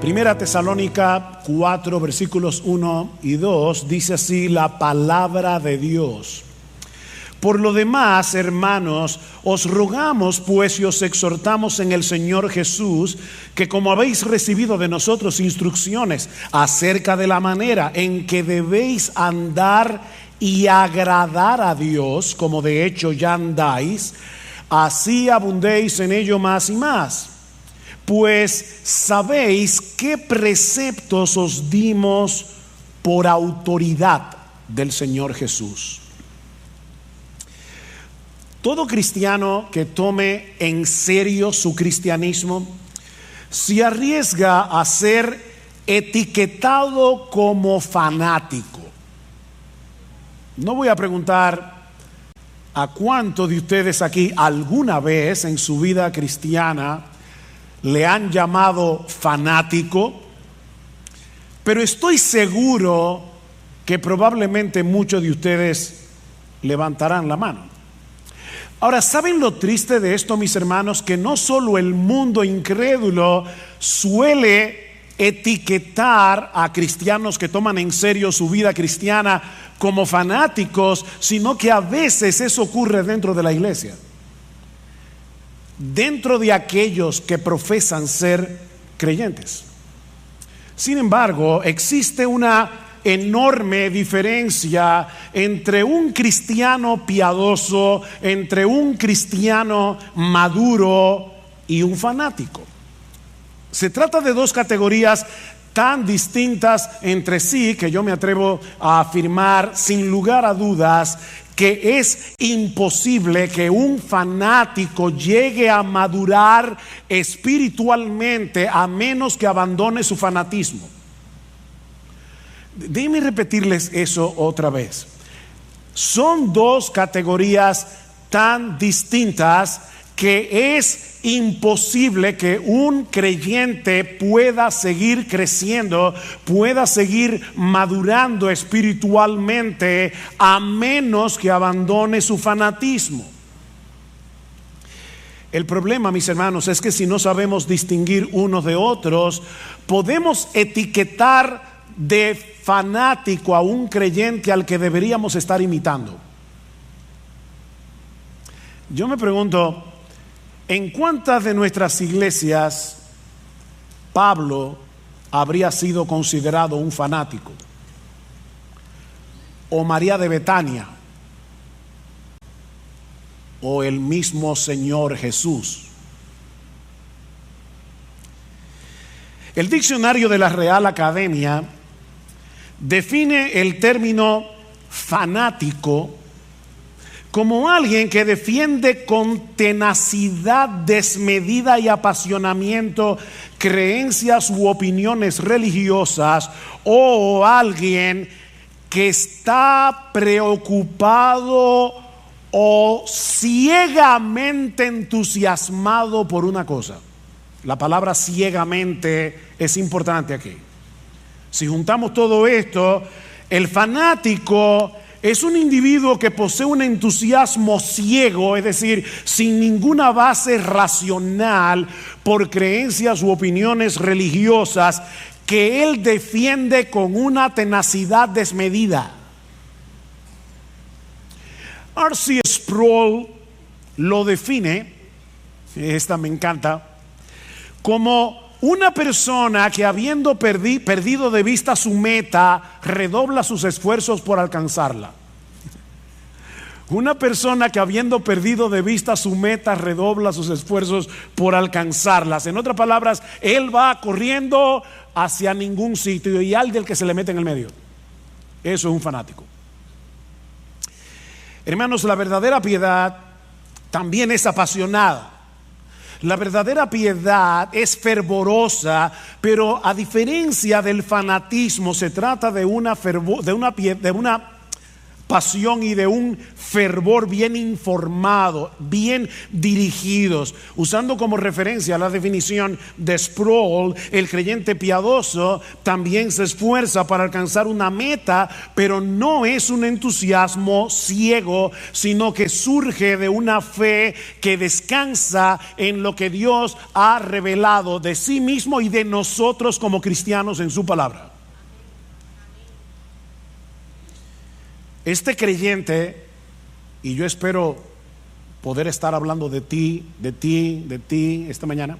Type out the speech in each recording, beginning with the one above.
Primera Tesalónica 4, versículos 1 y 2, dice así la palabra de Dios. Por lo demás, hermanos, os rogamos pues y os exhortamos en el Señor Jesús, que como habéis recibido de nosotros instrucciones acerca de la manera en que debéis andar y agradar a Dios, como de hecho ya andáis, así abundéis en ello más y más. Pues sabéis qué preceptos os dimos por autoridad del Señor Jesús. Todo cristiano que tome en serio su cristianismo se arriesga a ser etiquetado como fanático. No voy a preguntar a cuántos de ustedes aquí alguna vez en su vida cristiana le han llamado fanático, pero estoy seguro que probablemente muchos de ustedes levantarán la mano. Ahora, ¿saben lo triste de esto, mis hermanos? Que no solo el mundo incrédulo suele etiquetar a cristianos que toman en serio su vida cristiana como fanáticos, sino que a veces eso ocurre dentro de la iglesia, dentro de aquellos que profesan ser creyentes. Sin embargo, existe una enorme diferencia entre un cristiano piadoso, entre un cristiano maduro y un fanático. Se trata de dos categorías tan distintas entre sí que yo me atrevo a afirmar sin lugar a dudas que es imposible que un fanático llegue a madurar espiritualmente a menos que abandone su fanatismo. Déjenme repetirles eso otra vez. Son dos categorías tan distintas que es imposible que un creyente pueda seguir creciendo, pueda seguir madurando espiritualmente a menos que abandone su fanatismo. El problema, mis hermanos, es que si no sabemos distinguir unos de otros, podemos etiquetar de fanático a un creyente al que deberíamos estar imitando. Yo me pregunto, ¿en cuántas de nuestras iglesias Pablo habría sido considerado un fanático? ¿O María de Betania? ¿O el mismo Señor Jesús? El diccionario de la Real Academia define el término fanático como alguien que defiende con tenacidad desmedida y apasionamiento creencias u opiniones religiosas, o alguien que está preocupado o ciegamente entusiasmado por una cosa. La palabra ciegamente es importante aquí. Si juntamos todo esto, el fanático es un individuo que posee un entusiasmo ciego, es decir, sin ninguna base racional, por creencias u opiniones religiosas que él defiende con una tenacidad desmedida. R.C. Sproul lo define, esta me encanta, como una persona que habiendo perdido de vista su meta, redobla sus esfuerzos por alcanzarla. Una persona que habiendo perdido de vista su meta, redobla sus esfuerzos por alcanzarlas. En otras palabras, él va corriendo hacia ningún sitio y al del que se le mete en el medio. Eso es un fanático. Hermanos, la verdadera piedad también es apasionada. La verdadera piedad es fervorosa, pero a diferencia del fanatismo se trata de una pasión y de un fervor bien informado, bien dirigidos. Usando como referencia la definición de Sproul, el creyente piadoso también se esfuerza para alcanzar una meta, pero no es un entusiasmo ciego, sino que surge de una fe que descansa en lo que Dios ha revelado de sí mismo y de nosotros como cristianos en su palabra. Este creyente, y yo espero poder estar hablando de ti esta mañana.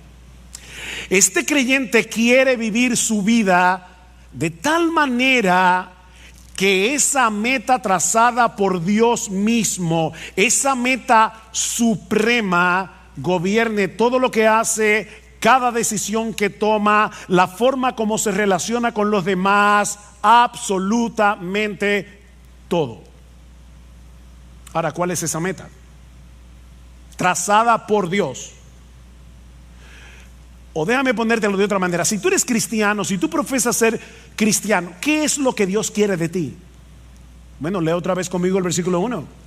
Este creyente quiere vivir su vida de tal manera que esa meta trazada por Dios mismo, esa meta suprema, gobierne todo lo que hace, cada decisión que toma, la forma como se relaciona con los demás, absolutamente todo. Ahora, ¿cuál es esa meta? Trazada por Dios. O déjame ponértelo de otra manera. Si tú eres cristiano, si tú profesas ser cristiano, ¿qué es lo que Dios quiere de ti? Bueno, lee otra vez conmigo el versículo 1.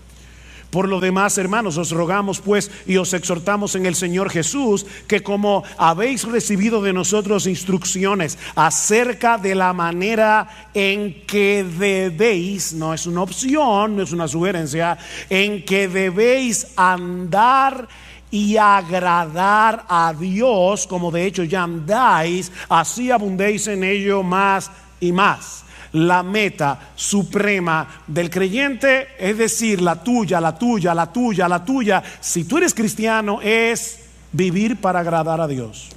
Por lo demás, hermanos, os rogamos pues y os exhortamos en el Señor Jesús, que como habéis recibido de nosotros instrucciones acerca de la manera en que debéis, no es una opción, no es una sugerencia, en que debéis andar y agradar a Dios, como de hecho ya andáis, así abundéis en ello más y más. La meta suprema del creyente, es decir, la tuya, si tú eres cristiano, es vivir para agradar a Dios.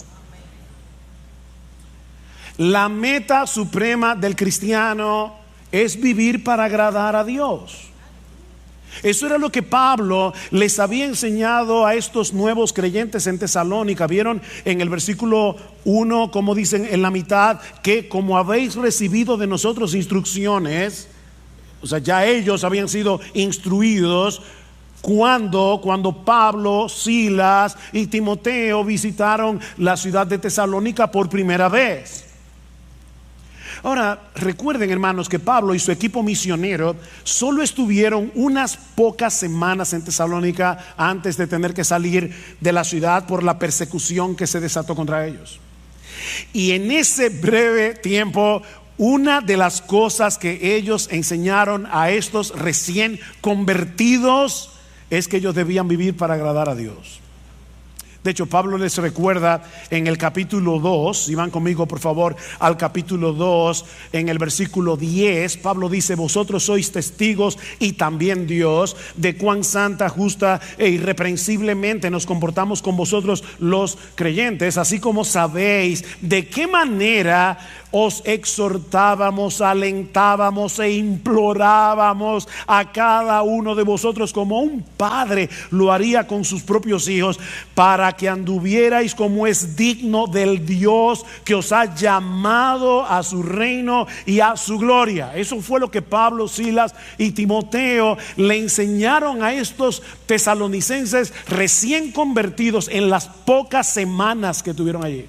La meta suprema del cristiano es vivir para agradar a Dios. Eso era lo que Pablo les había enseñado a estos nuevos creyentes en Tesalónica. Vieron en el versículo 1, como dicen en la mitad, que como habéis recibido de nosotros instrucciones, o sea, ya ellos habían sido instruidos cuando Pablo, Silas y Timoteo visitaron la ciudad de Tesalónica por primera vez. Ahora, recuerden, hermanos, que Pablo y su equipo misionero solo estuvieron unas pocas semanas en Tesalónica antes de tener que salir de la ciudad por la persecución que se desató contra ellos. Y en ese breve tiempo, una de las cosas que ellos enseñaron a estos recién convertidos es que ellos debían vivir para agradar a Dios. De hecho, Pablo les recuerda en el capítulo 2, si van conmigo por favor al capítulo 2, en el versículo 10, Pablo dice: vosotros sois testigos y también Dios de cuán santa, justa e irreprensiblemente nos comportamos con vosotros los creyentes, así como sabéis de qué manera os exhortábamos, alentábamos e implorábamos a cada uno de vosotros como un padre lo haría con sus propios hijos, para que anduvierais como es digno del Dios que os ha llamado a su reino y a su gloria. Eso fue lo que Pablo, Silas y Timoteo le enseñaron a estos tesalonicenses recién convertidos en las pocas semanas que tuvieron allí.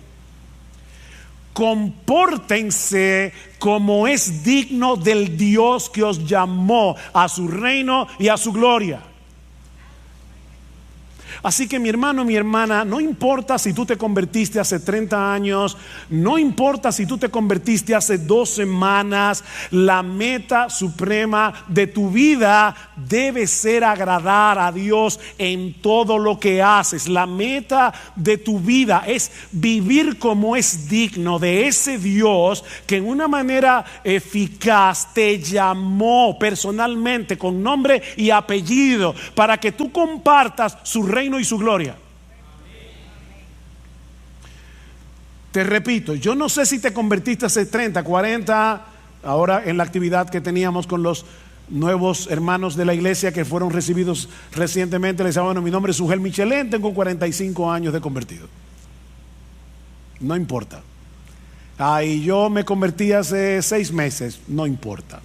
Compórtense como es digno del Dios que os llamó a su reino y a su gloria. Así que mi hermano, mi hermana, no importa si tú te convertiste hace 30 años, no importa si tú te convertiste hace 2 semanas, la meta suprema de tu vida debe ser agradar a Dios en todo lo que haces. La meta de tu vida es vivir como es digno de ese Dios que en una manera eficaz te llamó personalmente con nombre y apellido para que tú compartas su reino y su gloria. Te repito, yo no sé si te convertiste hace 30, 40, ahora en la actividad que teníamos con los nuevos hermanos de la iglesia que fueron recibidos recientemente. Les decía: bueno, mi nombre es Ugel Michelén, tengo 45 años de convertido. No importa. Y yo me convertí hace 6 meses. No importa.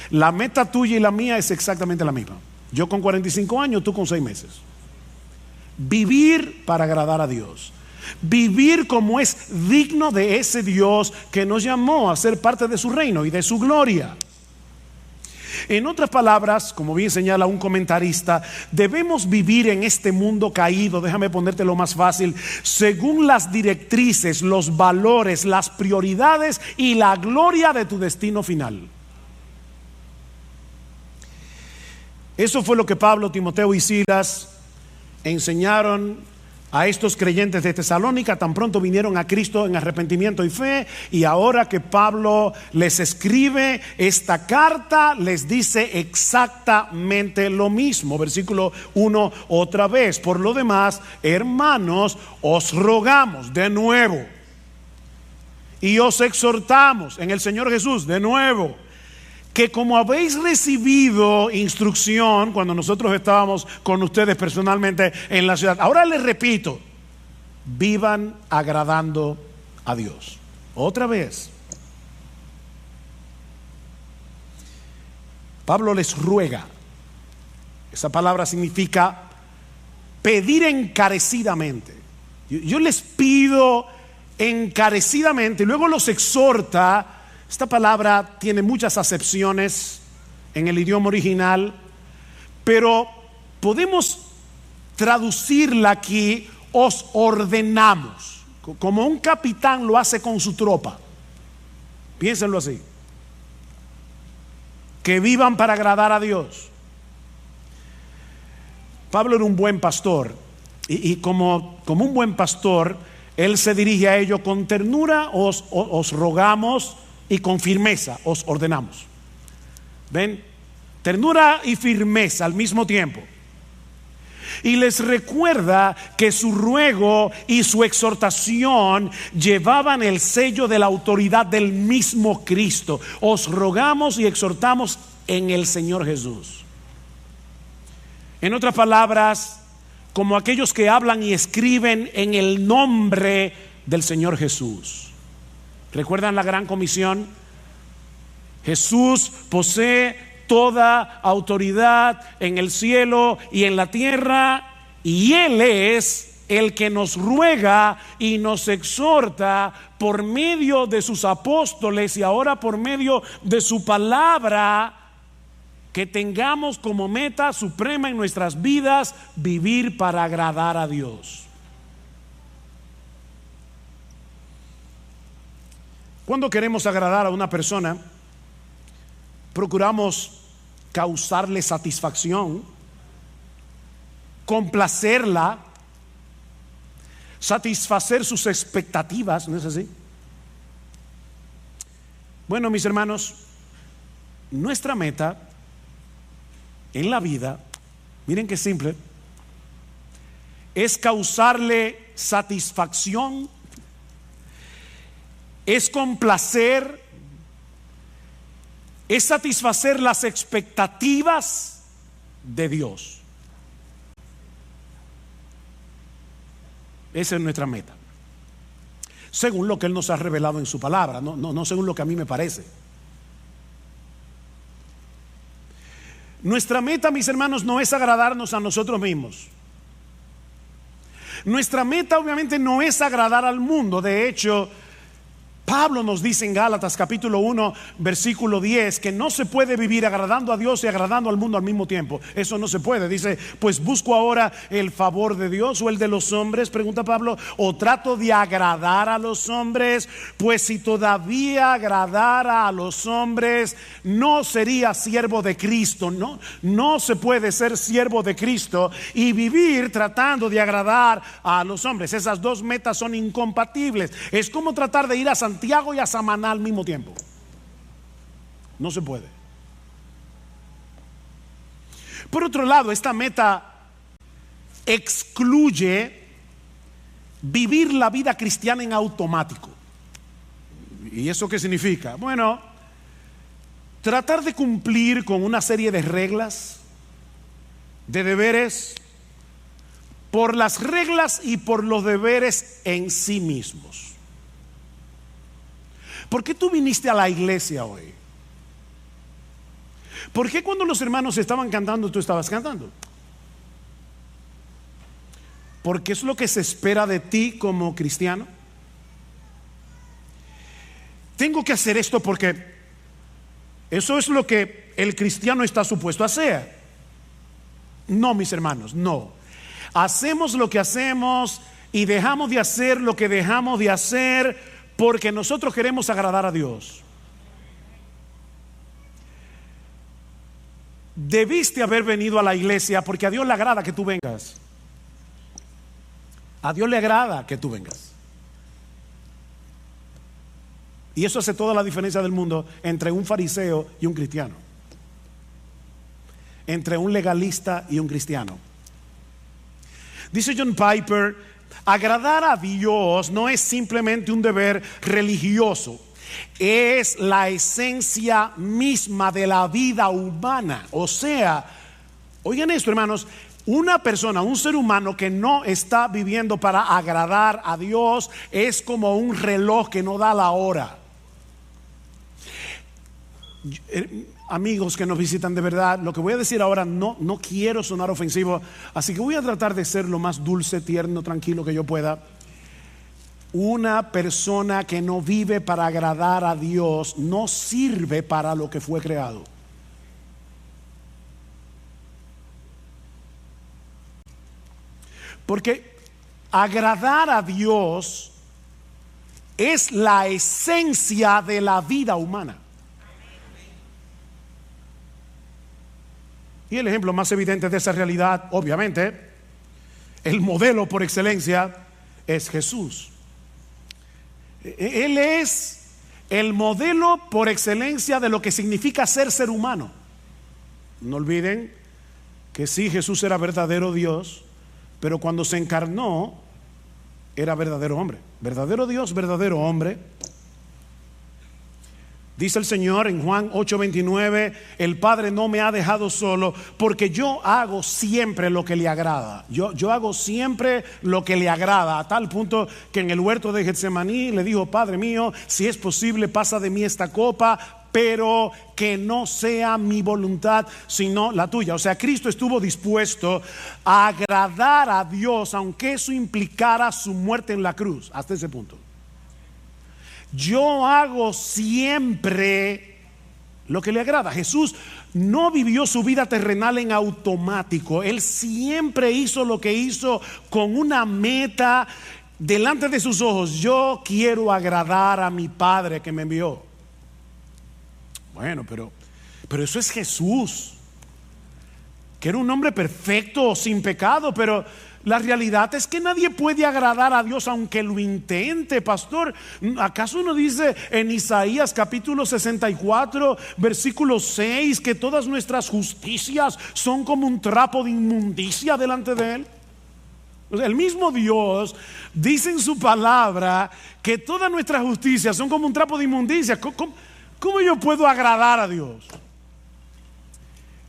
La meta tuya y la mía es exactamente la misma. Yo con 45 años, tú con 6 meses. Vivir para agradar a Dios. Vivir como es digno de ese Dios que nos llamó a ser parte de su reino y de su gloria. En otras palabras, como bien señala un comentarista, debemos vivir en este mundo caído, déjame ponértelo más fácil, según las directrices, los valores, las prioridades y la gloria de tu destino final. Eso fue lo que Pablo, Timoteo y Silas enseñaron a estos creyentes de Tesalónica tan pronto vinieron a Cristo en arrepentimiento y fe, y ahora que Pablo les escribe esta carta, les dice exactamente lo mismo. Versículo 1 otra vez: por lo demás, hermanos, os rogamos de nuevo y os exhortamos en el Señor Jesús de nuevo, que como habéis recibido instrucción cuando nosotros estábamos con ustedes personalmente en la ciudad, ahora les repito, vivan agradando a Dios. Otra vez, Pablo les ruega. Esa palabra significa pedir encarecidamente. Yo les pido encarecidamente, y luego los exhorta. Esta palabra tiene muchas acepciones en el idioma original, pero podemos traducirla aquí: os ordenamos, como un capitán lo hace con su tropa. Piénsenlo así: que vivan para agradar a Dios. Pablo era un buen pastor, y como un buen pastor, él se dirige a ellos con ternura: os rogamos, y con firmeza os ordenamos. ¿Ven? Ternura y firmeza al mismo tiempo. Y les recuerda que su ruego y su exhortación llevaban el sello de la autoridad del mismo Cristo. Os rogamos y exhortamos en el Señor Jesús. En otras palabras, como aquellos que hablan y escriben en el nombre del Señor Jesús. ¿Recuerdan la gran comisión? Jesús posee toda autoridad en el cielo y en la tierra, y Él es el que nos ruega y nos exhorta por medio de sus apóstoles y ahora por medio de su palabra, que tengamos como meta suprema en nuestras vidas vivir para agradar a Dios. Cuando queremos agradar a una persona, procuramos causarle satisfacción, complacerla, satisfacer sus expectativas, ¿no es así? Bueno, mis hermanos, nuestra meta en la vida, miren qué simple, es causarle satisfacción, es complacer, es satisfacer las expectativas de Dios. Esa es nuestra meta, según lo que Él nos ha revelado en su palabra, no según lo que a mí me parece. Nuestra meta, mis hermanos, no es agradarnos a nosotros mismos. Nuestra meta obviamente no es agradar al mundo. De hecho, Pablo nos dice en Gálatas capítulo 1 versículo 10 que no se puede vivir agradando a Dios y agradando al mundo al mismo tiempo. Eso no se puede. Dice: pues busco ahora el favor de Dios o el de los hombres, pregunta Pablo, o trato de agradar a los hombres. Pues si todavía agradara a los hombres, no sería siervo de Cristo. No se puede ser siervo de Cristo y vivir tratando de agradar a los hombres. Esas dos metas son incompatibles. Es como tratar de ir a Santiago y a Samaná al mismo tiempo. No se puede. Por otro lado, esta meta excluye vivir la vida cristiana en automático. ¿Y eso qué significa? Bueno, tratar de cumplir con una serie de reglas, de deberes, por las reglas y por los deberes en sí mismos. ¿Por qué tú viniste a la iglesia hoy? ¿Por qué cuando los hermanos estaban cantando tú estabas cantando? Porque es lo que se espera de ti como cristiano. Tengo que hacer esto porque Eso es lo que el cristiano está supuesto a hacer. No, mis hermanos, no. Hacemos lo que hacemos y dejamos de hacer lo que dejamos de hacer porque nosotros queremos agradar a Dios. Debiste haber venido a la iglesia porque a Dios le agrada que tú vengas. A Dios le agrada que tú vengas. Y eso hace toda la diferencia del mundo entre un fariseo y un cristiano, entre un legalista y un cristiano. Dice John Piper, agradar a Dios no es simplemente un deber religioso, es la esencia misma de la vida humana. O sea, oigan esto, hermanos, una persona, un ser humano que no está viviendo para agradar a Dios es como un reloj que no da la hora. Amigos que nos visitan, de verdad, lo que voy a decir ahora no quiero sonar ofensivo, así que voy a tratar de ser lo más dulce, tierno, tranquilo que yo pueda. Una persona que no vive para agradar a Dios no sirve para lo que fue creado. Porque agradar a Dios es la esencia de la vida humana. Y el ejemplo más evidente de esa realidad, obviamente, el modelo por excelencia es Jesús. Él es el modelo por excelencia de lo que significa ser humano. No olviden que sí, Jesús era verdadero Dios, pero cuando se encarnó era verdadero hombre. Verdadero Dios, verdadero hombre. Dice el Señor en Juan 8:29, el Padre no me ha dejado solo porque yo hago siempre lo que le agrada. Yo hago siempre lo que le agrada, a tal punto que en el huerto de Getsemaní le dijo: Padre mío, si es posible, pasa de mí esta copa, pero que no sea mi voluntad sino la tuya. O sea, Cristo estuvo dispuesto a agradar a Dios aunque eso implicara su muerte en la cruz, hasta ese punto. Yo hago siempre lo que le agrada. Jesús no vivió su vida terrenal en automático. Él siempre hizo lo que hizo con una meta delante de sus ojos. Yo quiero agradar a mi Padre que me envió. Bueno, pero eso es Jesús, que era un hombre perfecto, sin pecado, pero la realidad es que nadie puede agradar a Dios aunque lo intente, pastor. ¿Acaso no dice en Isaías capítulo 64, versículo 6, que todas nuestras justicias son como un trapo de inmundicia delante de Él? O sea, el mismo Dios dice en su palabra que todas nuestras justicias son como un trapo de inmundicia. ¿Cómo yo puedo agradar a Dios?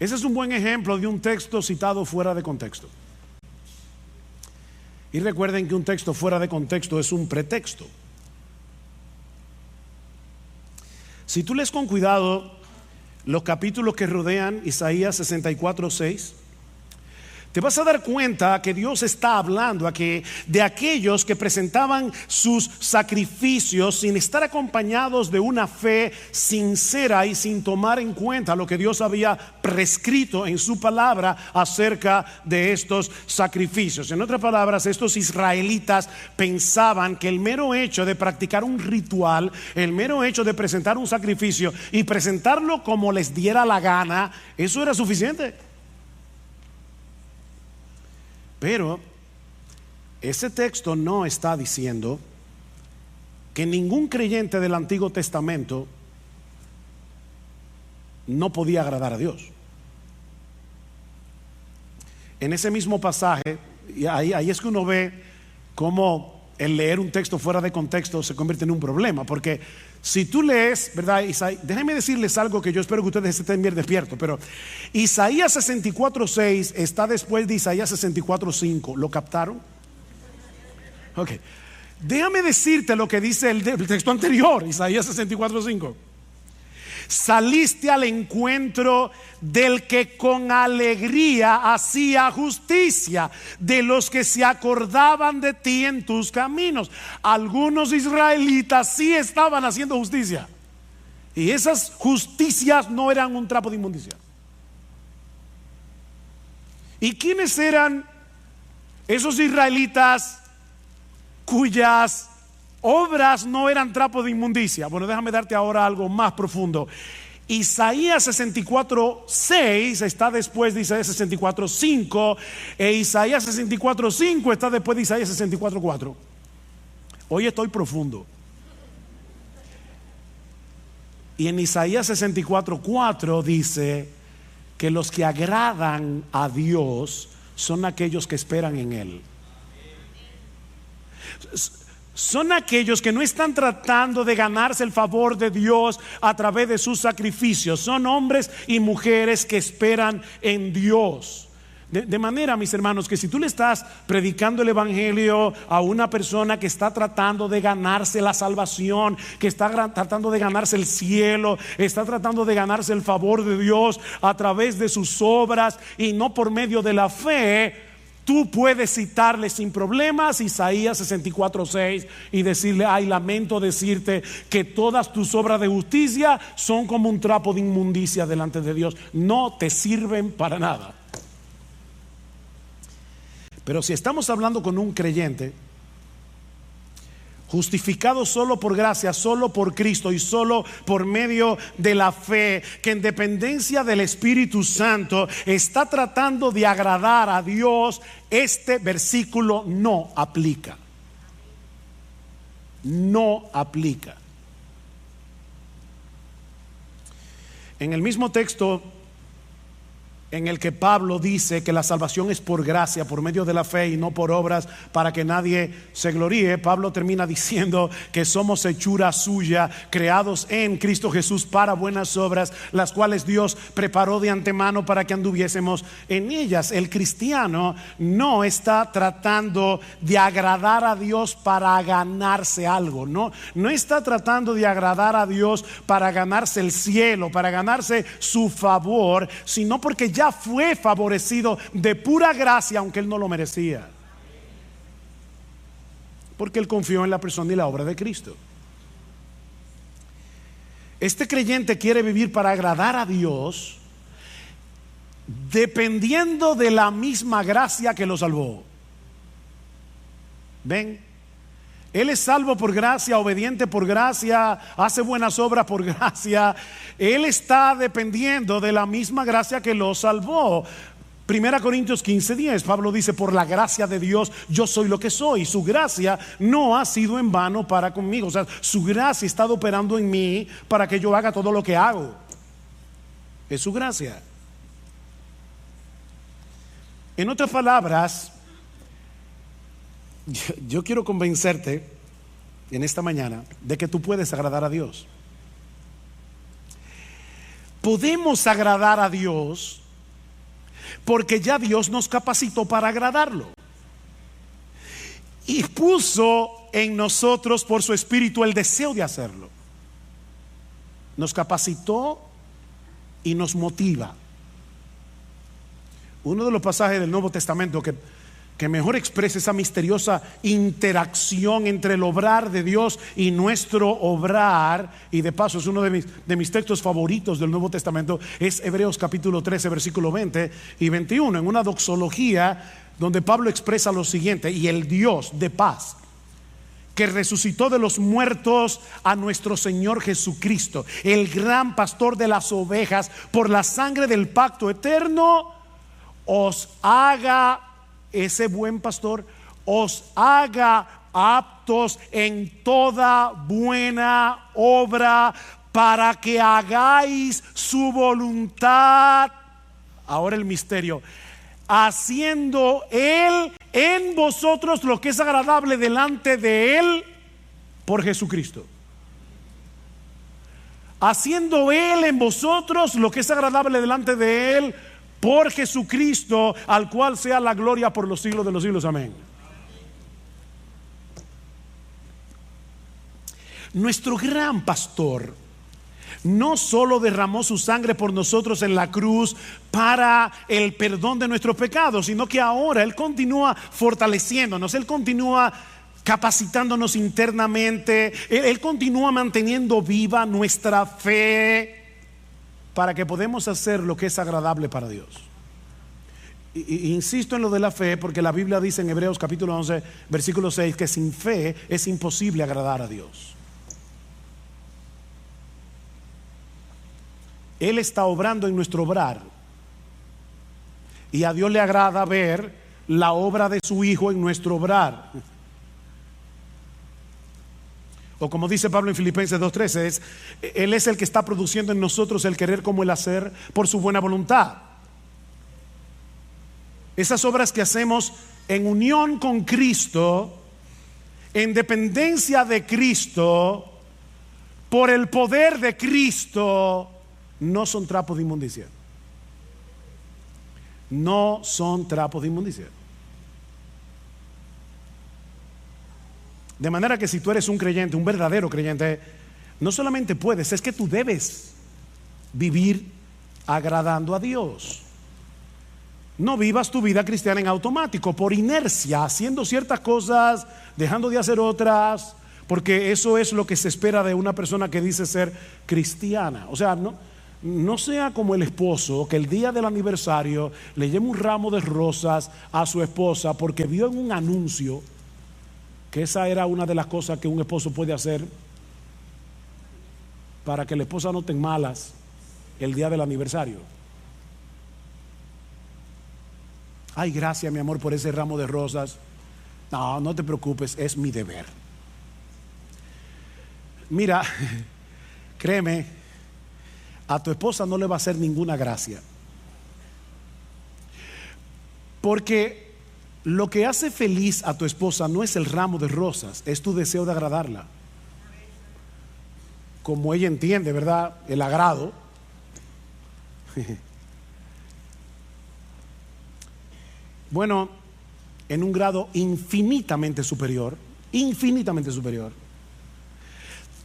Ese es un buen ejemplo de un texto citado fuera de contexto. Y recuerden que un texto fuera de contexto es un pretexto. Si tú lees con cuidado los capítulos que rodean Isaías 64:6, te vas a dar cuenta que Dios está hablando aquí de aquellos que presentaban sus sacrificios sin estar acompañados de una fe sincera y sin tomar en cuenta lo que Dios había prescrito en su palabra acerca de estos sacrificios. En otras palabras, estos israelitas pensaban que el mero hecho de practicar un ritual, el mero hecho de presentar un sacrificio y presentarlo como les diera la gana, eso era suficiente. Pero ese texto no está diciendo que ningún creyente del Antiguo Testamento no podía agradar a Dios. En ese mismo pasaje, y ahí es que uno ve cómo el leer un texto fuera de contexto se convierte en un problema. Porque si tú lees, ¿verdad? Déjenme decirles algo que yo espero que ustedes estén bien despiertos. Pero Isaías 64:6 está después de Isaías 64:5. ¿Lo captaron? Ok. Déjame decirte lo que dice el texto anterior, Isaías 64:5. Saliste al encuentro del que con alegría hacía justicia, de los que se acordaban de ti en tus caminos. Algunos israelitas sí estaban haciendo justicia. Y esas justicias no eran un trapo de inmundicia. ¿Y quiénes eran esos israelitas cuyas obras no eran trapo de inmundicia? Bueno, déjame darte ahora algo más profundo. Isaías 64:6 está después de Isaías 64:5, e Isaías 64:5 está después de Isaías 64:4. Hoy estoy profundo. Y en Isaías 64:4 dice que los que agradan a Dios son aquellos que esperan en Él. Son aquellos que no están tratando de ganarse el favor de Dios a través de sus sacrificios. Son hombres y mujeres que esperan en Dios. De manera, mis hermanos, que si tú le estás predicando el evangelio a una persona que está tratando de ganarse la salvación, que está tratando de ganarse el cielo, está tratando de ganarse el favor de Dios a través de sus obras y no por medio de la fe, tú puedes citarle sin problemas Isaías 64:6 y decirle: ay, lamento decirte que todas tus obras de justicia son como un trapo de inmundicia delante de Dios, no te sirven para nada. Pero si estamos hablando con un creyente justificado solo por gracia, solo por Cristo y solo por medio de la fe, que en dependencia del Espíritu Santo está tratando de agradar a Dios, este versículo no aplica. No aplica. En el mismo texto en el que Pablo dice que la salvación es por gracia, por medio de la fe y no por obras, para que nadie se gloríe, Pablo termina diciendo que somos hechura suya, creados en Cristo Jesús para buenas obras, las cuales Dios preparó de antemano para que anduviésemos en ellas. El cristiano no está tratando de agradar a Dios para ganarse algo, no está tratando de agradar a Dios para ganarse el cielo, para ganarse su favor, sino porque ya fue favorecido de pura gracia, aunque él no lo merecía, porque él confió en la persona y la obra de Cristo. Este creyente quiere vivir para agradar a Dios, dependiendo de la misma gracia que lo salvó. ¿Ven? Él es salvo por gracia, obediente por gracia, hace buenas obras por gracia. Él está dependiendo de la misma gracia que lo salvó. 1 Corintios 15:10, Pablo dice: por la gracia de Dios yo soy lo que soy. Su gracia no ha sido en vano para conmigo. O sea, su gracia ha estado operando en mí para que yo haga todo lo que hago. Es su gracia. En otras palabras, yo quiero convencerte en esta mañana de que tú puedes agradar a Dios. Podemos agradar a Dios porque ya Dios nos capacitó para agradarlo y puso en nosotros por su Espíritu el deseo de hacerlo. Nos capacitó y nos motiva. Uno de los pasajes del Nuevo Testamento que mejor expresa esa misteriosa interacción entre el obrar de Dios y nuestro obrar, y de paso es uno de mis textos favoritos del Nuevo Testamento, es Hebreos capítulo 13 versículo 20 y 21, en una doxología donde Pablo expresa lo siguiente: y el Dios de paz, que resucitó de los muertos a nuestro Señor Jesucristo, el gran pastor de las ovejas, por la sangre del pacto eterno, os haga, ese buen pastor, os haga aptos en toda buena obra, para que hagáis su voluntad. Ahora el misterio: haciendo Él en vosotros lo que es agradable delante de Él por Jesucristo. Haciendo Él en vosotros lo que es agradable delante de Él por Jesucristo, al cual sea la gloria por los siglos de los siglos. Amén. Nuestro gran pastor no solo derramó su sangre por nosotros en la cruz para el perdón de nuestros pecados, sino que ahora Él continúa fortaleciéndonos, Él continúa capacitándonos internamente. Él continúa manteniendo viva nuestra fe para que podamos hacer lo que es agradable para Dios. Y insisto en lo de la fe porque la Biblia dice en Hebreos capítulo 11 versículo 6 que sin fe es imposible agradar a Dios. Él está obrando en nuestro obrar y a Dios le agrada ver la obra de su Hijo en nuestro obrar. O como dice Pablo en Filipenses 2:13, Él es el que está produciendo en nosotros el querer como el hacer por su buena voluntad. Esas obras que hacemos en unión con Cristo, en dependencia de Cristo, por el poder de Cristo, no son trapos de inmundicia. No son trapos de inmundicia. De manera que si tú eres un creyente, un verdadero creyente, no solamente puedes, es que tú debes vivir agradando a Dios. No vivas tu vida cristiana en automático, por inercia, haciendo ciertas cosas, dejando de hacer otras, porque eso es lo que se espera de una persona que dice ser cristiana. O sea, no sea como el esposo que el día del aniversario le lleva un ramo de rosas a su esposa porque vio en un anuncio que esa era una de las cosas que un esposo puede hacer para que la esposa no esté malas el día del aniversario. Ay, gracias mi amor por ese ramo de rosas. No, no te preocupes, es mi deber. Mira, créeme, a tu esposa no le va a hacer ninguna gracia. Porque lo que hace feliz a tu esposa no es el ramo de rosas, es tu deseo de agradarla. Como ella entiende, ¿verdad? El agrado. Bueno, en un grado infinitamente superior,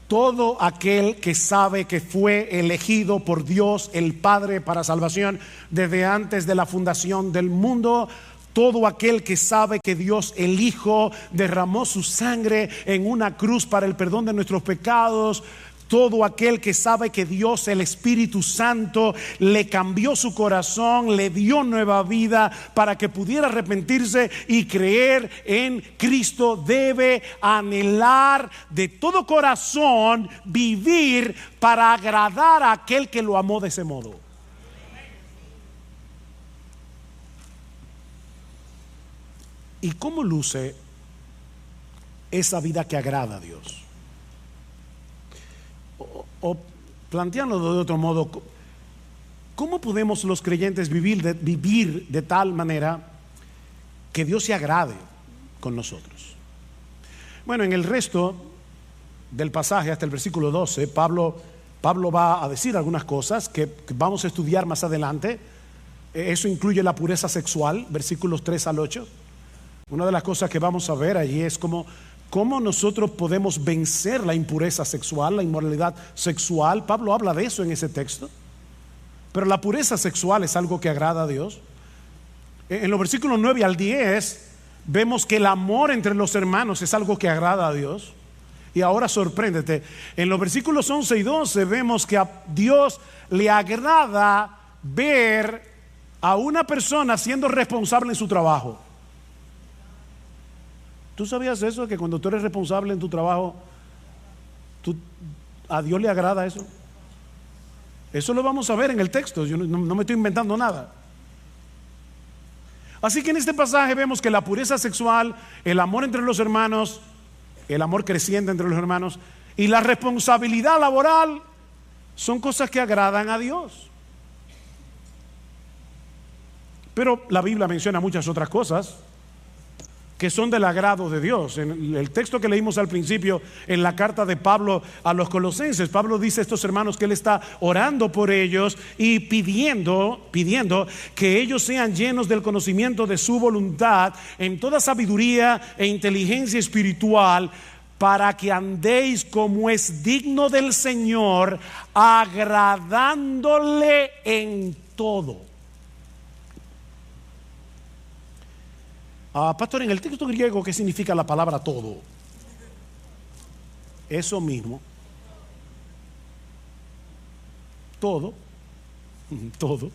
todo aquel que sabe que fue elegido por Dios el Padre para salvación desde antes de la fundación del mundo, todo aquel que sabe que Dios el Hijo derramó su sangre en una cruz para el perdón de nuestros pecados, todo aquel que sabe que Dios el Espíritu Santo le cambió su corazón, le dio nueva vida para que pudiera arrepentirse y creer en Cristo, debe anhelar de todo corazón vivir para agradar a aquel que lo amó de ese modo. ¿Y cómo luce esa vida que agrada a Dios? O planteándolo de otro modo, ¿cómo podemos los creyentes vivir de tal manera que Dios se agrade con nosotros? Bueno, en el resto del pasaje, hasta el versículo 12, Pablo va a decir algunas cosas que vamos a estudiar más adelante. Eso incluye la pureza sexual, versículos 3 al 8. Una de las cosas que vamos a ver allí es cómo nosotros podemos vencer la impureza sexual, la inmoralidad sexual. Pablo habla de eso en ese texto. Pero la pureza sexual es algo que agrada a Dios. En los versículos 9 al 10 vemos que el amor entre los hermanos es algo que agrada a Dios. Y ahora sorpréndete, en los versículos 11 y 12 vemos que a Dios le agrada ver a una persona siendo responsable en su trabajo. ¿Tú sabías eso? Que cuando tú eres responsable en tu trabajo, a Dios le agrada eso. Eso lo vamos a ver en el texto. Yo no me estoy inventando nada. Así que en este pasaje vemos que la pureza sexual, el amor entre los hermanos, el amor creciente entre los hermanos y la responsabilidad laboral son cosas que agradan a Dios. Pero la Biblia menciona muchas otras cosas que son del agrado de Dios. En el texto que leímos al principio, en la carta de Pablo a los Colosenses, Pablo dice a estos hermanos que él está orando por ellos y pidiendo que ellos sean llenos del conocimiento de su voluntad en toda sabiduría e inteligencia espiritual, para que andéis como es digno del Señor, agradándole en todo. Pastor, en el texto griego, ¿qué significa la palabra todo? Eso mismo. Todo. Todo.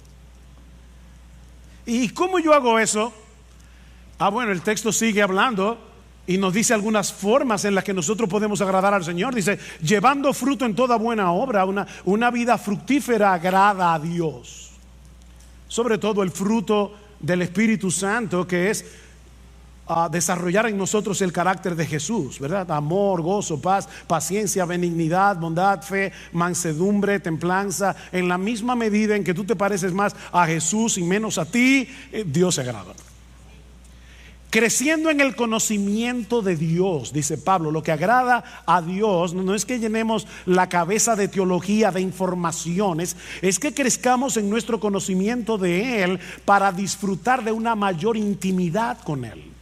¿Y cómo yo hago eso? Bueno, el texto sigue hablando y nos dice algunas formas en las que nosotros podemos agradar al Señor. Dice, llevando fruto en toda buena obra, una vida fructífera agrada a Dios. Sobre todo el fruto del Espíritu Santo, que es desarrollar en nosotros el carácter de Jesús, ¿verdad? Amor, gozo, paz, paciencia, benignidad, bondad, fe, mansedumbre, templanza. En la misma medida en que tú te pareces más a Jesús y menos a ti, Dios se agrada. Creciendo en el conocimiento de Dios, dice Pablo, lo que agrada a Dios no es que llenemos la cabeza de teología, de informaciones, es que crezcamos en nuestro conocimiento de Él para disfrutar de una mayor intimidad con Él.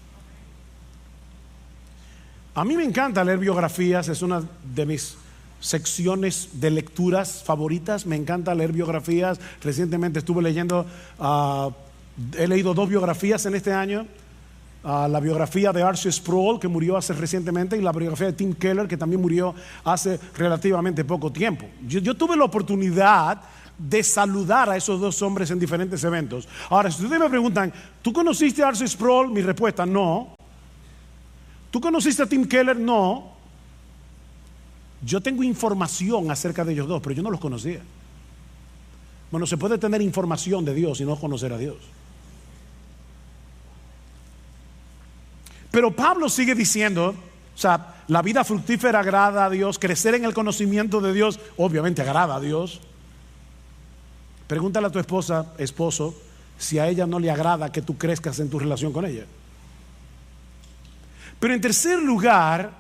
A mí me encanta leer biografías, es una de mis secciones de lecturas favoritas. Me encanta leer biografías. Recientemente estuve leyendo, he leído 2 biografías en este año. La biografía de R.C. Sproul, que murió hace recientemente, y la biografía de Tim Keller, que también murió hace relativamente poco tiempo. Yo tuve la oportunidad de saludar a esos 2 hombres en diferentes eventos. Ahora, si ustedes me preguntan, ¿tú conociste a R.C. Sproul? Mi respuesta, no. ¿Tú conociste a Tim Keller? No. Yo tengo información acerca de ellos 2, pero yo no los conocía. Bueno, se puede tener información de Dios y no conocer a Dios. Pero Pablo sigue diciendo, o sea, la vida fructífera agrada a Dios, crecer en el conocimiento de Dios, obviamente agrada a Dios. Pregúntale a tu esposo, si a ella no le agrada que tú crezcas en tu relación con ella. Pero en tercer lugar,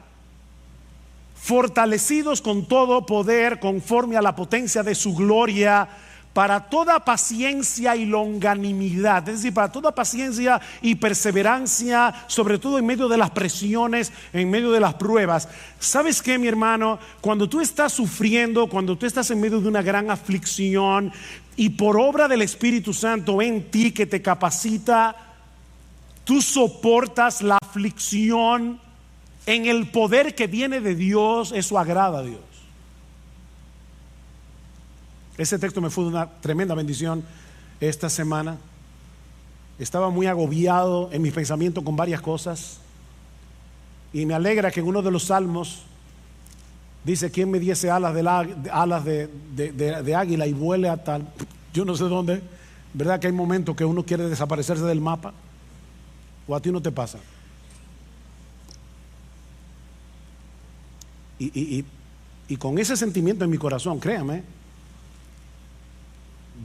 fortalecidos con todo poder conforme a la potencia de su gloria, para toda paciencia y longanimidad, es decir, para toda paciencia y perseverancia, sobre todo en medio de las presiones, en medio de las pruebas. ¿Sabes qué, mi hermano? Cuando tú estás sufriendo, cuando tú estás en medio de una gran aflicción y por obra del Espíritu Santo en ti que te capacita, tú soportas la aflicción en el poder que viene de Dios. Eso agrada a Dios. Ese texto me fue de una tremenda bendición esta semana. Estaba muy agobiado en mis pensamientos con varias cosas, y me alegra que en uno de los salmos dice: ¿quién me diese alas de águila y vuele a tal? Yo no sé dónde. ¿Verdad que hay momentos que uno quiere desaparecerse del mapa? ¿O a ti no te pasa? Y con ese sentimiento en mi corazón, créame,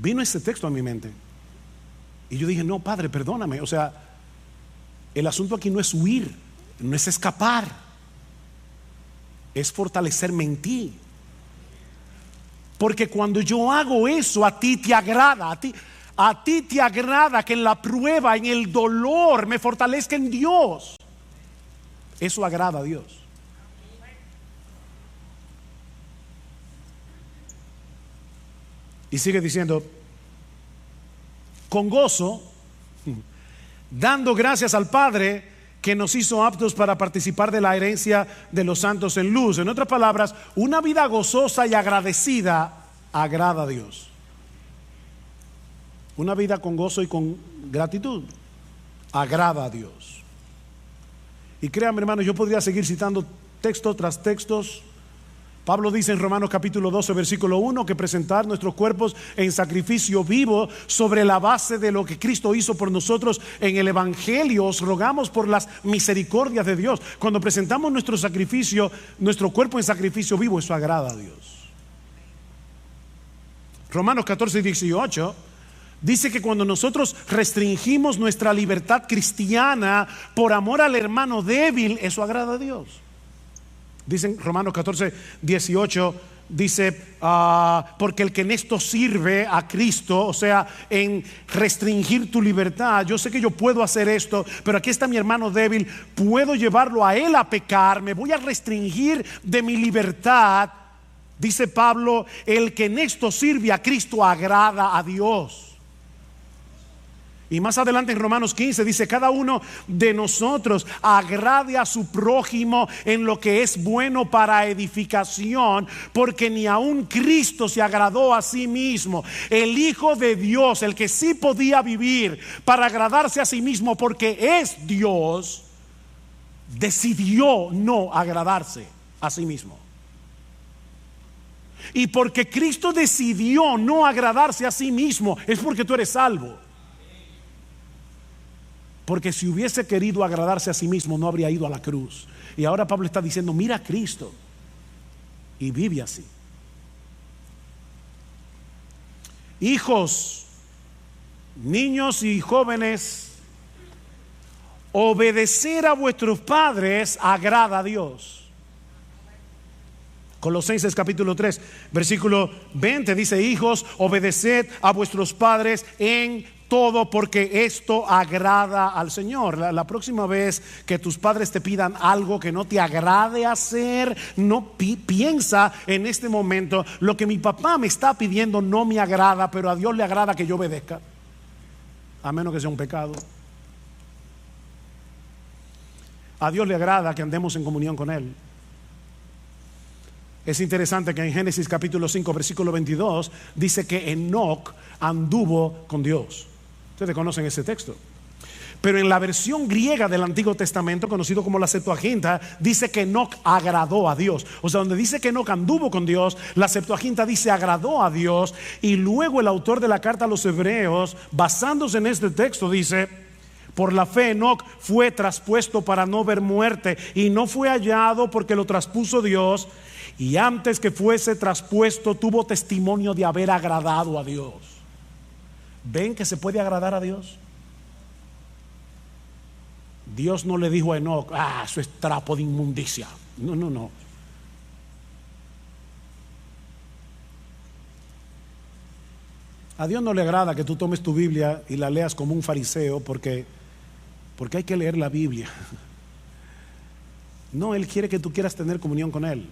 vino ese texto a mi mente. Y yo dije: no, Padre, perdóname. O sea, el asunto aquí no es huir, no es escapar, es fortalecerme en ti. Porque cuando yo hago eso, a ti te agrada, a ti te agrada que en la prueba, en el dolor, me fortalezca en Dios. Eso agrada a Dios. Y sigue diciendo: con gozo, dando gracias al Padre que nos hizo aptos para participar de la herencia de los santos en luz. En otras palabras, una vida gozosa y agradecida agrada a Dios. Una vida con gozo y con gratitud agrada a Dios. Y créanme, hermanos, yo podría seguir citando texto tras textos. Pablo dice en Romanos capítulo 12 versículo 1 que presentar nuestros cuerpos en sacrificio vivo sobre la base de lo que Cristo hizo por nosotros en el Evangelio. Os rogamos por las misericordias de Dios. Cuando presentamos nuestro sacrificio, nuestro cuerpo en sacrificio vivo, eso agrada a Dios. Romanos 14 y 18 dice que cuando nosotros restringimos nuestra libertad cristiana por amor al hermano débil, eso agrada a Dios. Dicen Romanos 14, 18, dice, porque el que en esto sirve a Cristo, o sea, en restringir tu libertad, yo sé que yo puedo hacer esto, pero aquí está mi hermano débil, puedo llevarlo a él a pecar, me voy a restringir de mi libertad. Dice Pablo, el que en esto sirve a Cristo agrada a Dios. Y más adelante en Romanos 15 dice: cada uno de nosotros agrade a su prójimo en lo que es bueno para edificación, porque ni aun Cristo se agradó a sí mismo. El Hijo de Dios, el que sí podía vivir para agradarse a sí mismo porque es Dios, decidió no agradarse a sí mismo. Y porque Cristo decidió no agradarse a sí mismo, es porque tú eres salvo. Porque si hubiese querido agradarse a sí mismo, no habría ido a la cruz. Y ahora Pablo está diciendo: mira a Cristo y vive así. Hijos, niños y jóvenes, obedecer a vuestros padres agrada a Dios. Colosenses capítulo 3 versículo 20 dice: hijos, obedeced a vuestros padres en todo, porque esto agrada al Señor. La próxima vez que tus padres te pidan algo que no te agrade hacer, no piensa en este momento: lo que mi papá me está pidiendo no me agrada, pero a Dios le agrada que yo obedezca, a menos que sea un pecado. A Dios le agrada que andemos en comunión con Él. Es interesante que en Génesis capítulo 5 versículo 22 dice que Enoc anduvo con Dios. Ustedes conocen ese texto. Pero en la versión griega del Antiguo Testamento, conocido como la Septuaginta, dice que Enoc agradó a Dios. O sea, donde dice que Enoc anduvo con Dios, la Septuaginta dice agradó a Dios. Y luego el autor de la carta a los Hebreos, basándose en este texto, dice: por la fe Enoc fue traspuesto para no ver muerte, y no fue hallado porque lo traspuso Dios, y antes que fuese traspuesto tuvo testimonio de haber agradado a Dios. ¿Ven que se puede agradar a Dios? Dios no le dijo a Enoc: eso es trapo de inmundicia. No. A Dios no le agrada que tú tomes tu Biblia y la leas como un fariseo, porque hay que leer la Biblia. No, Él quiere que tú quieras tener comunión con Él,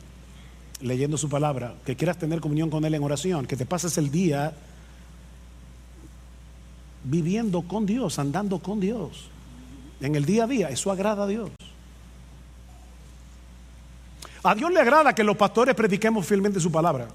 leyendo su palabra, que quieras tener comunión con Él en oración, que te pases el día viviendo con Dios, andando con Dios en el día a día. Eso agrada a Dios. A Dios le agrada que los pastores prediquemos fielmente su palabra.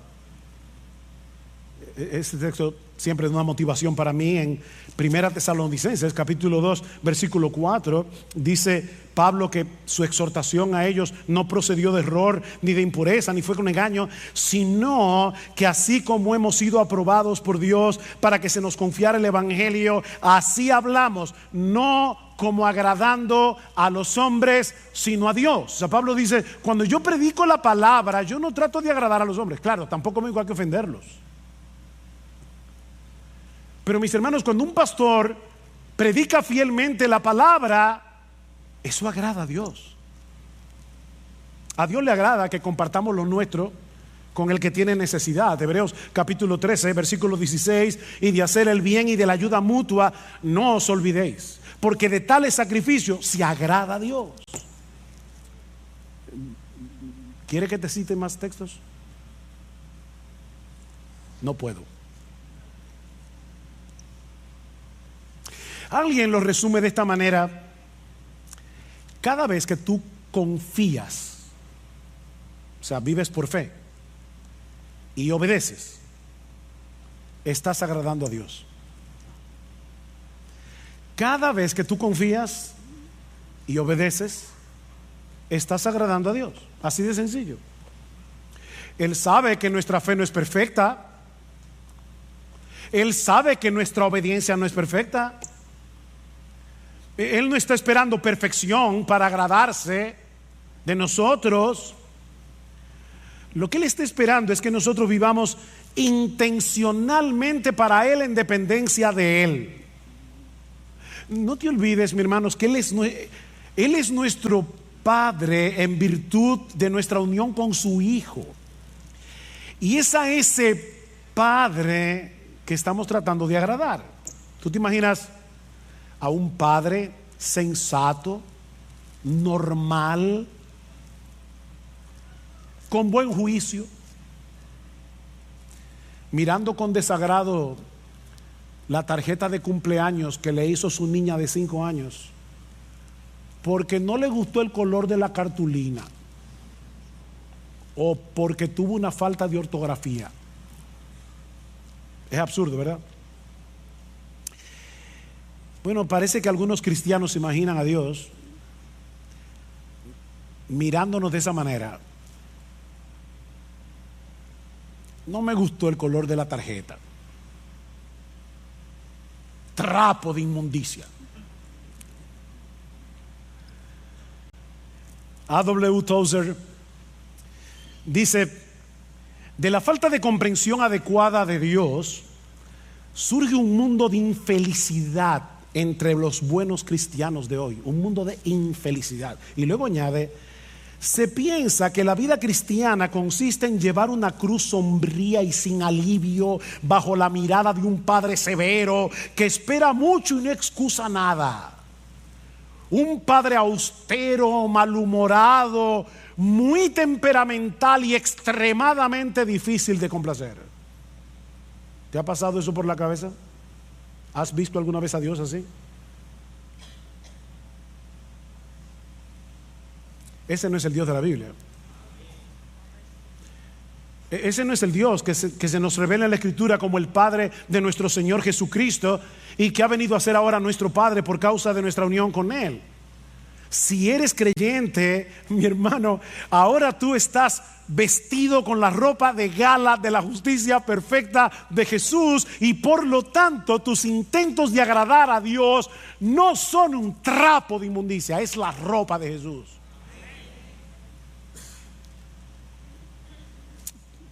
Este texto siempre es una motivación para mí. En 1 Tesalonicenses capítulo 2 versículo 4 dice Pablo que su exhortación a ellos no procedió de error, ni de impureza, ni fue con engaño, sino que así como hemos sido aprobados por Dios para que se nos confiara el evangelio, así hablamos, no como agradando a los hombres, sino a Dios. O sea, Pablo dice: cuando yo predico la palabra, yo no trato de agradar a los hombres. Claro, tampoco me digo hay que ofenderlos. Pero mis hermanos, cuando un pastor predica fielmente la palabra, eso agrada a Dios. A Dios le agrada que compartamos lo nuestro con el que tiene necesidad. Hebreos capítulo 13 versículo 16: y de hacer el bien y de la ayuda mutua no os olvidéis, porque de tales sacrificios se agrada a Dios. ¿Quiere que te cite más textos? No puedo. Alguien lo resume de esta manera: cada vez que tú confías, o sea, vives por fe y obedeces, estás agradando a Dios. Cada vez que tú confías y obedeces, estás agradando a Dios. Así de sencillo. Él sabe que nuestra fe no es perfecta. Él sabe que nuestra obediencia no es perfecta. Él no está esperando perfección para agradarse de nosotros. Lo que Él está esperando es que nosotros vivamos intencionalmente para Él en dependencia de Él. No te olvides, mis hermanos, que Él es nuestro Padre en virtud de nuestra unión con su Hijo. Y es a ese Padre que estamos tratando de agradar. ¿Tú te imaginas a un padre sensato, normal, con buen juicio, mirando con desagrado la tarjeta de cumpleaños que le hizo su niña de 5 años porque no le gustó el color de la cartulina o porque tuvo una falta de ortografía. Es absurdo, ¿verdad? Bueno, parece que algunos cristianos se imaginan a Dios mirándonos de esa manera. No me gustó el color de la tarjeta. Trapo de inmundicia. A.W. Tozer dice: de la falta de comprensión adecuada de Dios surge un mundo de infelicidad entre los buenos cristianos de hoy, un mundo de infelicidad. Y luego añade: se piensa que la vida cristiana consiste en llevar una cruz sombría y sin alivio bajo la mirada de un padre severo que espera mucho y no excusa nada. Un padre austero, malhumorado, muy temperamental y extremadamente difícil de complacer. ¿Te ha pasado eso por la cabeza? ¿Has visto alguna vez a Dios así? Ese no es el Dios de la Biblia. Ese no es el Dios que se nos revela en la Escritura como el Padre de nuestro Señor Jesucristo y que ha venido a ser ahora nuestro Padre por causa de nuestra unión con Él. Si eres creyente, mi hermano, ahora tú estás vestido con la ropa de gala de la justicia perfecta de Jesús, y por lo tanto tus intentos de agradar a Dios no son un trapo de inmundicia, es la ropa de Jesús.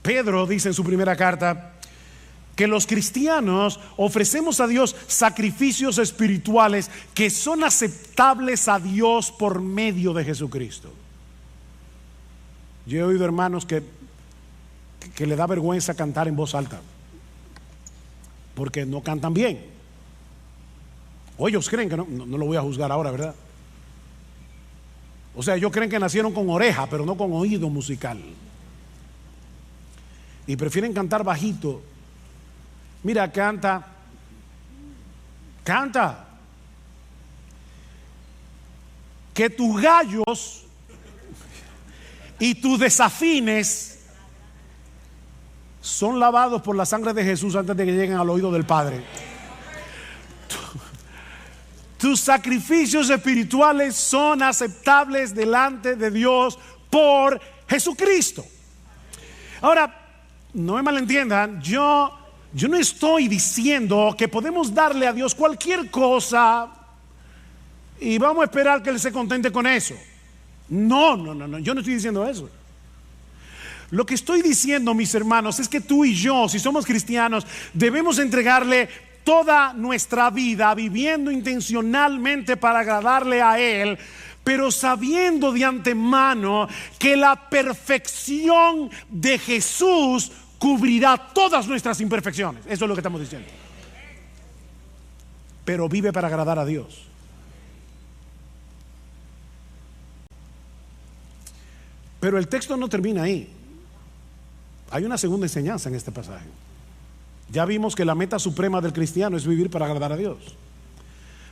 Pedro dice en su primera carta que los cristianos ofrecemos a Dios sacrificios espirituales que son aceptables a Dios por medio de Jesucristo. Yo he oído hermanos que le da vergüenza cantar en voz alta porque no cantan bien, o ellos creen que no lo voy a juzgar ahora, ¿verdad? O sea, ellos creen que nacieron con oreja pero no con oído musical y prefieren cantar bajito. Mira, canta. Que tus gallos y tus desafines son lavados por la sangre de Jesús antes de que lleguen al oído del Padre. Tus sacrificios espirituales son aceptables delante de Dios por Jesucristo. Ahora, no me malentiendan, yo no estoy diciendo que podemos darle a Dios cualquier cosa y vamos a esperar que Él se contente con eso. No, yo no estoy diciendo eso. Lo que estoy diciendo, mis hermanos, es que tú y yo, si somos cristianos, debemos entregarle toda nuestra vida viviendo intencionalmente para agradarle a Él, pero sabiendo de antemano que la perfección de Jesús cubrirá todas nuestras imperfecciones. Eso es lo que estamos diciendo. Pero vive para agradar a Dios. Pero el texto no termina ahí. Hay una segunda enseñanza en este pasaje. Ya vimos que la meta suprema del cristiano es vivir para agradar a Dios.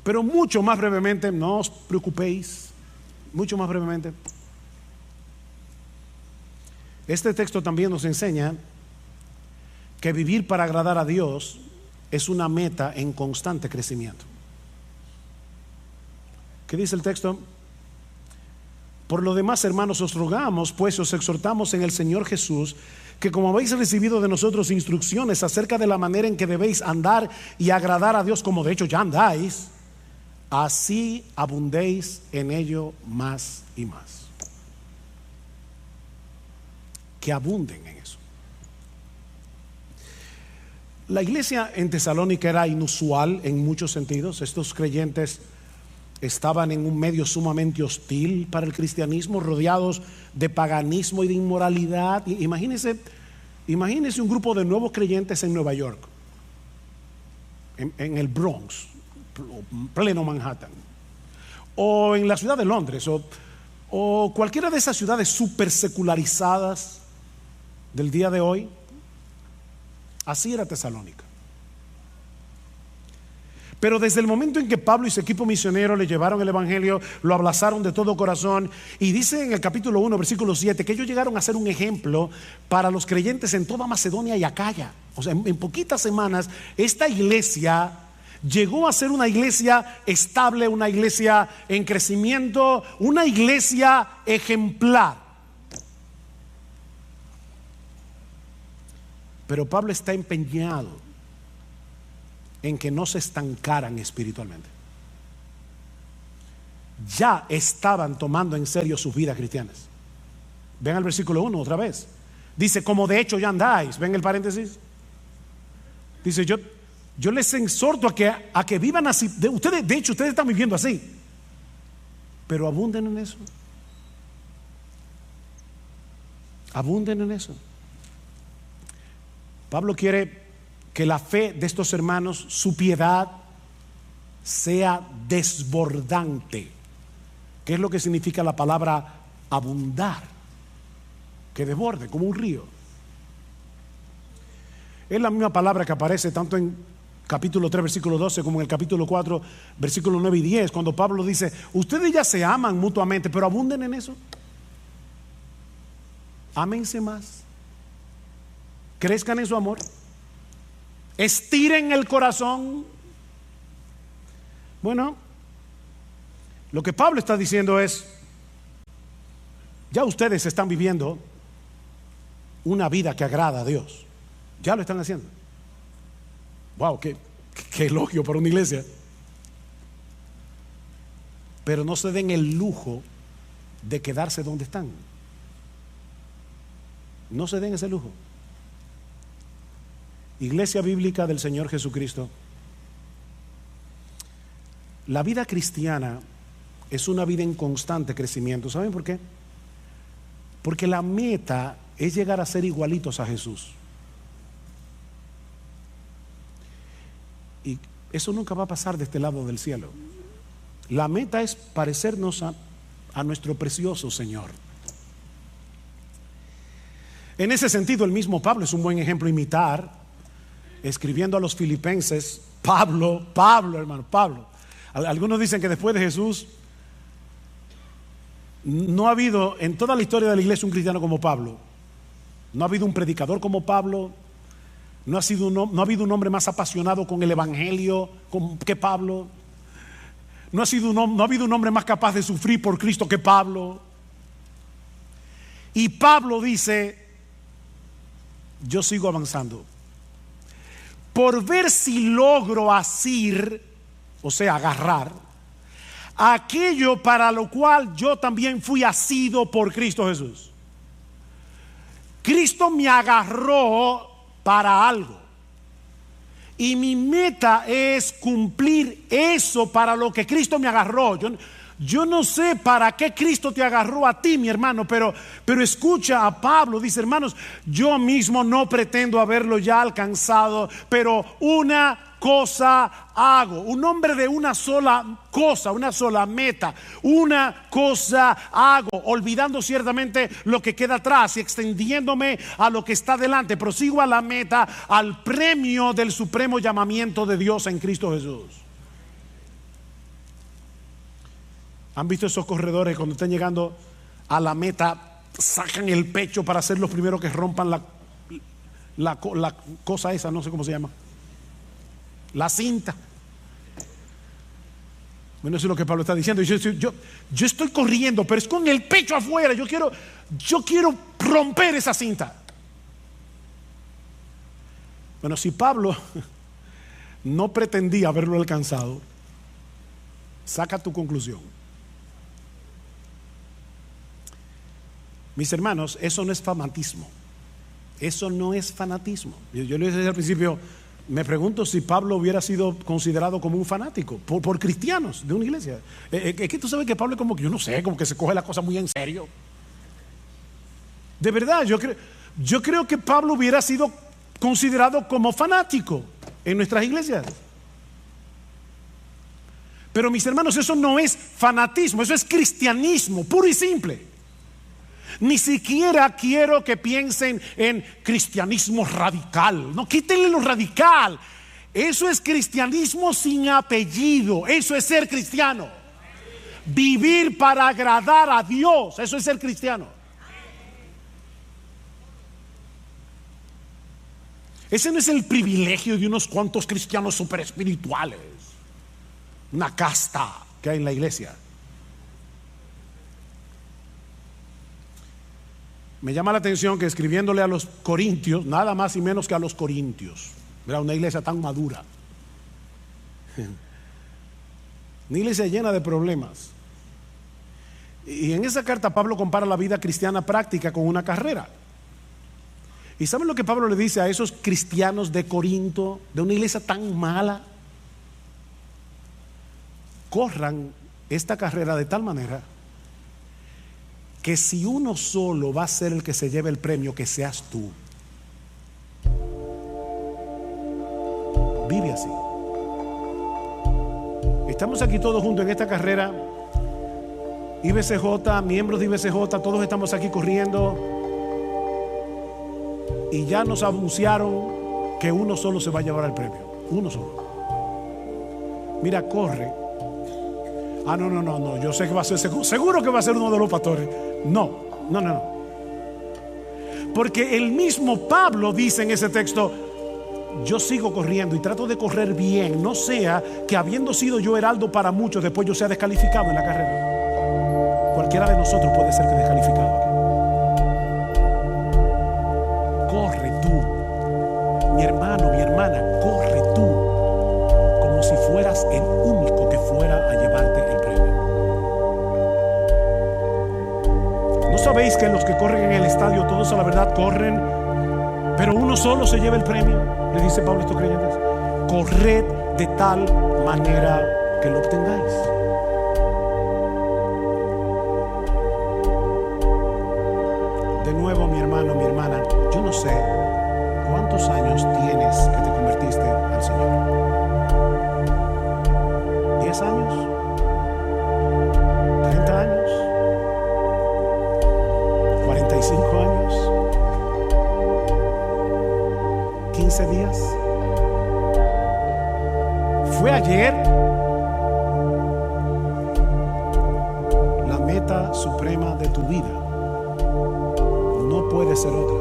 Pero mucho más brevemente, no os preocupéis, mucho más brevemente, este texto también nos enseña que vivir para agradar a Dios es una meta en constante crecimiento. ¿Qué dice el texto? Por lo demás, hermanos, os rogamos, pues os exhortamos en el Señor Jesús, que como habéis recibido de nosotros instrucciones acerca de la manera en que debéis andar y agradar a Dios, como de hecho ya andáis, así abundéis en ello más y más. Que abunden en eso. La iglesia en Tesalónica era inusual en muchos sentidos. Estos creyentes estaban en un medio sumamente hostil para el cristianismo, rodeados de paganismo y de inmoralidad. Imagínense un grupo de nuevos creyentes en Nueva York, en el Bronx, pleno Manhattan, o en la ciudad de Londres, o cualquiera de esas ciudades súper secularizadas del día de hoy. Así era Tesalónica. Pero desde el momento en que Pablo y su equipo misionero le llevaron el evangelio, lo abrazaron de todo corazón, y dice en el capítulo 1 versículo 7 que ellos llegaron a ser un ejemplo para los creyentes en toda Macedonia y Acaya. O sea, en poquitas semanas esta iglesia llegó a ser una iglesia estable, una iglesia en crecimiento, una iglesia ejemplar. Pero Pablo está empeñado en que no se estancaran espiritualmente. Ya estaban tomando en serio sus vidas cristianas. Ven al versículo 1 otra vez. Dice, como de hecho ya andáis. Ven el paréntesis. Dice, yo les exhorto a que vivan así. Ustedes, de hecho, ustedes están viviendo así. Pero abunden en eso. Abunden en eso. Pablo quiere que la fe de estos hermanos, su piedad, sea desbordante. ¿Qué es lo que significa la palabra abundar? Que desborde, como un río. Es la misma palabra que aparece tanto en capítulo 3, versículo 12, como en el capítulo 4, versículo 9 y 10, cuando Pablo dice, ustedes ya se aman mutuamente, pero abunden en eso. Ámense más. Crezcan en su amor. Estiren el corazón. Bueno, lo que Pablo está diciendo es, ya ustedes están viviendo una vida que agrada a Dios. Ya lo están haciendo. Wow, qué elogio para una iglesia. Pero no se den el lujo de quedarse donde están. No se den ese lujo. Iglesia Bíblica del Señor Jesucristo, la vida cristiana es una vida en constante crecimiento. ¿Saben por qué? Porque la meta es llegar a ser igualitos a Jesús. Y eso nunca va a pasar de este lado del cielo. La meta es parecernos a nuestro precioso Señor. En ese sentido, el mismo Pablo es un buen ejemplo a imitar. Escribiendo a los filipenses, Pablo, hermano, Pablo. Algunos dicen que después de Jesús no ha habido en toda la historia de la iglesia un cristiano como Pablo. No ha habido un predicador como Pablo. No ha habido un hombre más apasionado con el evangelio que Pablo. No ha habido un hombre más capaz de sufrir por Cristo que Pablo. Y Pablo dice, yo sigo avanzando por ver si logro asir, o sea, agarrar aquello para lo cual yo también fui asido por Cristo Jesús. Cristo me agarró para algo y mi meta es cumplir eso para lo que Cristo me agarró. Yo no sé para qué Cristo te agarró a ti, mi hermano, pero escucha a Pablo, dice, hermanos, yo mismo no pretendo haberlo ya alcanzado, pero una cosa hago. Un hombre de una sola cosa, una sola meta, una cosa hago, olvidando ciertamente lo que queda atrás y extendiéndome a lo que está delante. Prosigo a la meta, al premio del supremo llamamiento de Dios en Cristo Jesús. ¿Han visto esos corredores cuando están llegando a la meta, sacan el pecho para ser los primeros que rompan la cosa esa, no sé cómo se llama, la cinta? Bueno, eso es lo que Pablo está diciendo. Yo estoy corriendo, pero es con el pecho afuera. Yo quiero romper esa cinta. Bueno, si Pablo no pretendía haberlo alcanzado, saca tu conclusión. Mis hermanos, eso no es fanatismo. Eso no es fanatismo. Yo les decía al principio, me pregunto si Pablo hubiera sido considerado como un fanático por cristianos de una iglesia. Es que tú sabes que Pablo es como que, yo no sé, como que se coge la cosa muy en serio. De verdad, yo creo que Pablo hubiera sido considerado como fanático en nuestras iglesias. Pero mis hermanos, eso no es fanatismo, eso es cristianismo puro y simple. Ni siquiera quiero que piensen en cristianismo radical. No, quítenle lo radical. Eso es cristianismo sin apellido. Eso es ser cristiano. Vivir para agradar a Dios. Eso es ser cristiano. Ese no es el privilegio de unos cuantos cristianos super espirituales. Una casta que hay en la iglesia. Me llama la atención que escribiéndole a los corintios, nada más y menos que a los corintios, era una iglesia tan madura, una iglesia llena de problemas. Y en esa carta Pablo compara la vida cristiana práctica con una carrera. ¿Y saben lo que Pablo le dice a esos cristianos de Corinto, de una iglesia tan mala? Corran esta carrera de tal manera que si uno solo va a ser el que se lleve el premio, que seas tú. Vive así. Estamos aquí todos juntos en esta carrera. IBCJ, miembros de IBCJ, todos estamos aquí corriendo. Y ya nos anunciaron que uno solo se va a llevar el premio. Uno solo. Mira, corre. No, yo sé que va a ser, seguro que va a ser uno de los pastores. No. Porque el mismo Pablo dice en ese texto: yo sigo corriendo y trato de correr bien, no sea que habiendo sido yo heraldo para muchos, después yo sea descalificado en la carrera. Cualquiera de nosotros puede ser descalificado aquí. Corre tú, mi hermano, mi hermana, corre tú, como si fueras el único que fuera a llevarte el premio. ¿No sabéis que los que corren en el estadio, todos a la verdad corren, pero uno solo se lleva el premio? Le dice Pablo a estos creyentes: corred de tal manera que lo obtengáis. De nuevo, mi hermano, mi hermana, yo no sé cuántos años tienes que te convertiste al Señor. ¿10 años? ¿30 años? ¿45 años? ¿15 días? ¿Fue ayer? La meta suprema de tu vida no puede ser otra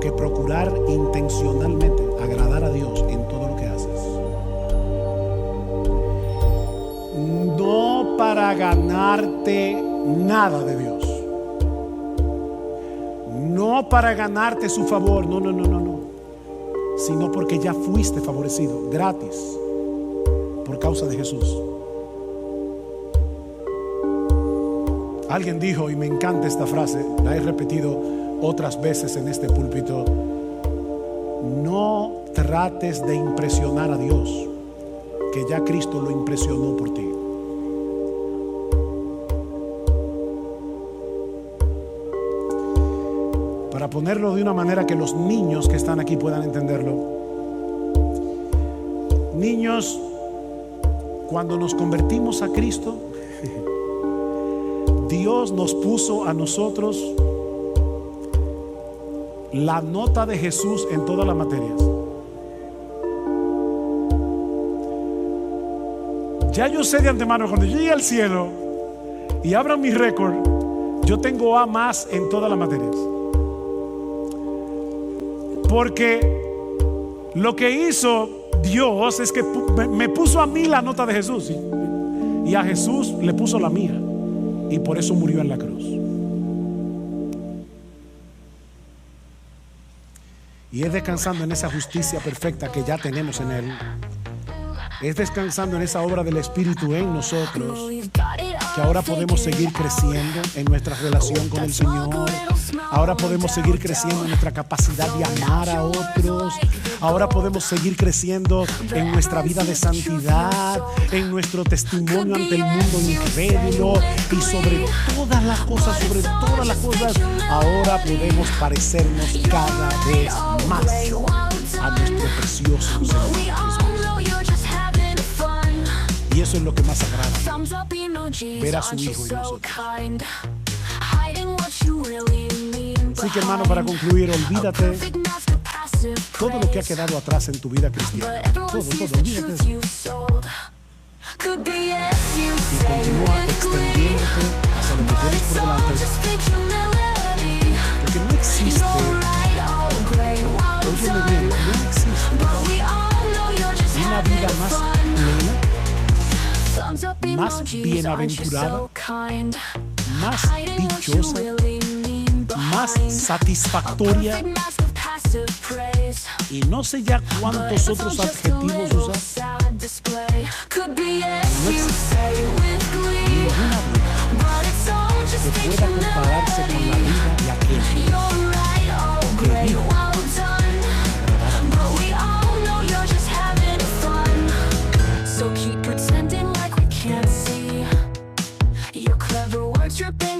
que procurar intencionalmente agradar a Dios en todo lo que haces. No para ganarte nada de Dios, no para ganarte su favor, no, sino porque ya fuiste favorecido gratis por causa de Jesús. Alguien dijo, y me encanta esta frase, la he repetido otras veces en este púlpito: no trates de impresionar a Dios, que ya Cristo lo impresionó por ti. Para ponerlo de una manera que los niños que están aquí puedan entenderlo: niños, cuando nos convertimos a Cristo, Dios nos puso a nosotros la nota de Jesús en todas las materias. Ya yo sé de antemano, cuando yo llegue al cielo y abra mi récord, yo tengo A más en todas las materias. Porque lo que hizo Dios es que me puso a mí la nota de Jesús, y a Jesús le puso la mía, y por eso murió en la cruz. Y es descansando en esa justicia perfecta que ya tenemos en Él, es descansando en esa obra del Espíritu en nosotros, que ahora podemos seguir creciendo en nuestra relación con el Señor. Ahora podemos seguir creciendo en nuestra capacidad de amar a otros. Ahora podemos seguir creciendo en nuestra vida de santidad, en nuestro testimonio ante el mundo incrédulo. Y sobre todas las cosas, ahora podemos parecernos cada vez más a nuestro precioso Señor. Y eso es lo que más agrada, ver a su Hijo en nosotros. Así que, hermano, para concluir, olvídate todo lo que ha quedado atrás en tu vida cristiana. Todo, olvídate de eso. Y continúa extendiéndote hacia lo que tienes por delante. Porque no existe, óyeme bien, no existe una vida más plena, más bienaventurada, más dichosa, más satisfactoria, y no sé ya cuántos otros adjetivos usar. No existe ninguna vida que pueda compararse con la vida de aquel que vive So keep pretending like we can't see your clever words dripping